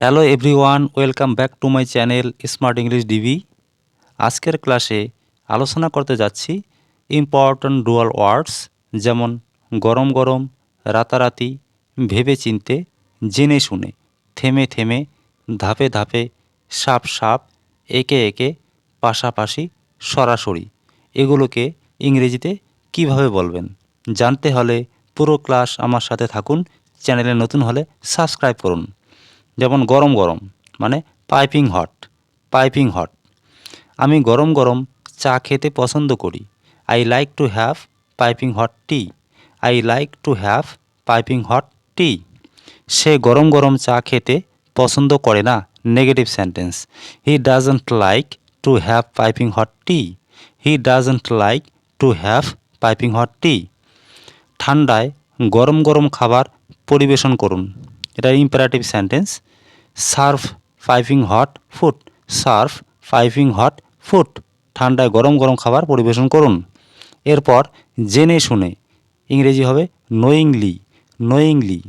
Hello everyone, welcome back to my channel smart English DB. আজকের ক্লাসে আলোচনা করতে যাচ্ছি ইম্পর্ট্যান্ট ডুয়াল ওয়ার্ডস, যেমন গরম গরম, রাতারাতি, ভেবে চিনতে, জেনে শুনে, থেমে থেমে, ধাপে ধাপে, সাপ সাপ, একে একে, পাশাপাশি, সরাসরি। এগুলোকে ইংরেজিতে কিভাবে বলবেন জানতে হলে পুরো ক্লাস আমার সাথে থাকুন। চ্যানেলে নতুন হলে সাবস্ক্রাইব করুন। যেমন গরম গরম মানে পাইপিং হট, পাইপিং হট। আমি গরম গরম চা খেতে পছন্দ করি। I like to have piping hot tea. I like to have piping hot tea. সে গরম গরম চা খেতে পছন্দ করে না, negative sentence. He doesn't like to have piping hot tea. He doesn't like to have piping hot tea. ঠান্ডায় গরম গরম খাবার পরিবেশন করুন, এটা imperative sentence. Serve piping hot food. Serve piping hot food. ঠান্ডায় গরম গরম খাবার পরিবেশন করুন। এরপর জেনে শুনে, ইংরেজি হবে নোয়িংলি, নোয়িংলি।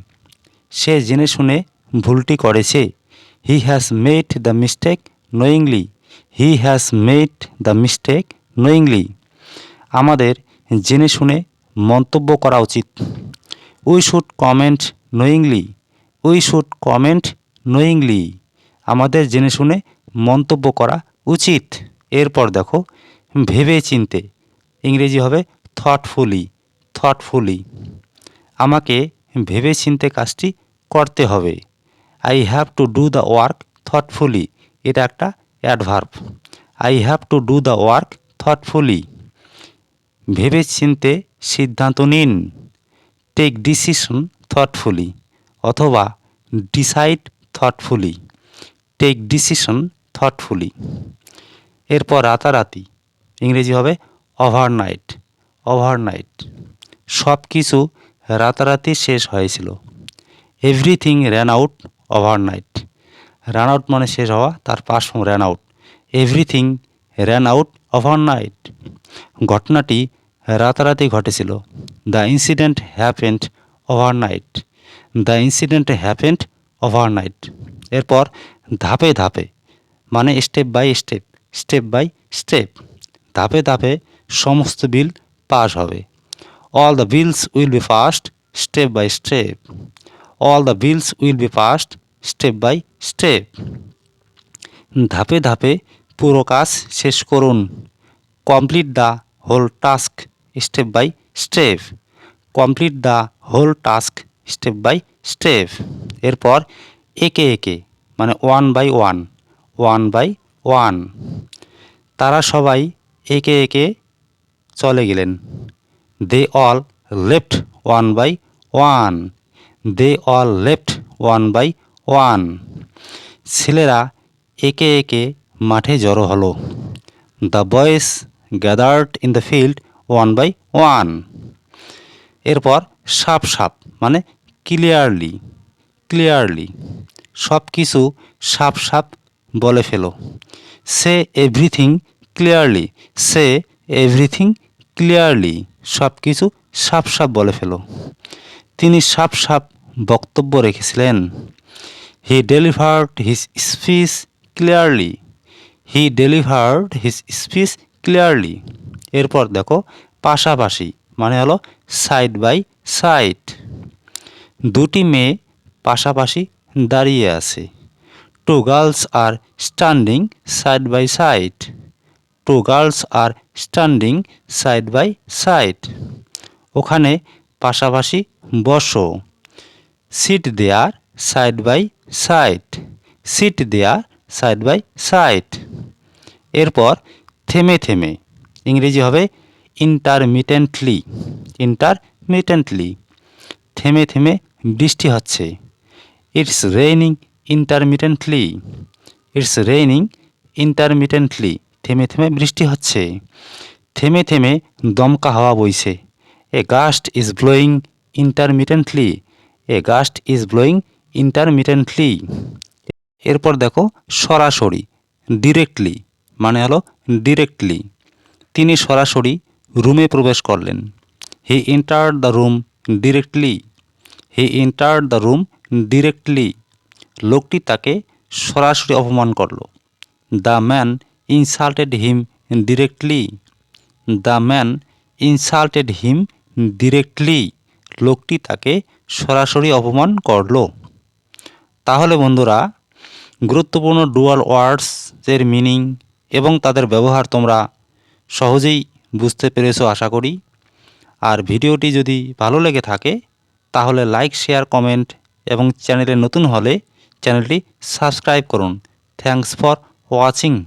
সে জেনে শুনে ভুলটি করেছে। He has made the mistake knowingly. He has made the mistake knowingly. আমাদের জেনে শুনে মন্তব্য করা উচিত। We should comment knowingly. We should comment knowingly. আমাদের জেনে শুনে মন্তব্য করা উচিত। এরপর দেখো ভেবে চিনতে, ইংরেজি হবে থটফুলি, থটফুলি। আমাকে ভেবে চিনতে কাজটি করতে হবে। I have to do the work thoughtfully, এটা একটা adverb. I have to do the work thoughtfully. ভেবে চিনতে সিদ্ধান্ত নিন, টেক ডিসিশন থটফুলি, অথবা decide thoughtfully, take decision thoughtfully. এরপর রাতারাতি, ইংরেজি হবে ওভারনাইট, ওভারনাইট। সব কিছু রাতারাতি শেষ হয়েছিল। Everything ran out overnight. Run out মানে শেষ হওয়া, তার past form ran out. Everything ran out overnight. ঘটনাটি রাতারাতি ঘটেছিল। The incident happened overnight. The incident happened overnight. এরপর ধাপে ধাপে মানে step by step, step by step. ধাপে ধাপে সমস্ত বিল পাস হবে। All the bills will be passed step by step. All the bills will be passed step by step. ধাপে ধাপে পুরো কাজ শেষ করুন। Complete the whole task step by step. Complete the whole task step by step. এরপর একে একে মানে one by one, one by one. তারা সবাই একে একে চলে গেলেন। They all left one by one. They all left one by one. ছেলেরা একে একে মাঠে জড়ো হলো। The boys gathered in the field one by one. এরপর সাপ সাপ মানে ক্লিয়ারলি, ক্লিয়ারলি। সব কিছু সাপ সাপ বলে ফেলো। সে এভরিথিং ক্লিয়ারলি। সে এভরিথিং ক্লিয়ারলি। সব কিছু সাপ সাপ বলে ফেলো। তিনি সাপ সাপ বক্তব্য রেখেছিলেন। হি ডেলিভার্ড হিজ স্পিচ ক্লিয়ারলি। হি ডেলিভার্ড হিজ স্পিচ ক্লিয়ারলি। এরপর দেখো পাশাপাশি মানে হলো সাইড বাই সাইড। দুটি মেয়ে পাশাপাশি দাঁড়িয়ে আছে। Two girls are standing side by side. Two girls are standing side by side. ওখানে পাশাপাশি বসো। Sit there side by side. Sit there side by side. এরপর থেমে থেমে, ইংরেজি হবে ইন্টারমিটেন্টলি, ইন্টারমিটেন্টলি। থেমে থেমে বৃষ্টি হচ্ছে। It's raining intermittently. It's raining intermittently. থেমে থেমে বৃষ্টি হচ্ছে। থেমে থেমে দমকা হাওয়া বইছে। A gust is blowing intermittently. A gust is blowing intermittently. এরপর দেখো সরাসরি, ডিরেক্টলি মানে হলো ডিরেক্টলি। তিনি সরাসরি রুমে প্রবেশ করলেন। He entered the room directly. He entered the room directly. লোকটি তাকে সরাসরি অপমান করল। The man insulted him directly. The man insulted him directly. লোকটি তাকে সরাসরি অপমান করল। তাহলে বন্ধুরা, গুরুত্বপূর্ণ ডুয়াল ওয়ার্ডস এর মিনিং এবং তাদের ব্যবহার তোমরা সহজেই বুঝতে পেরেছো আশা করি। আর ভিডিওটি যদি ভালো লেগে থাকে তাহলে লাইক, শেয়ার, কমেন্ট এবং চ্যানেলে নতুন হলে চ্যানেলটি সাবস্ক্রাইব করুন। Thanks for watching.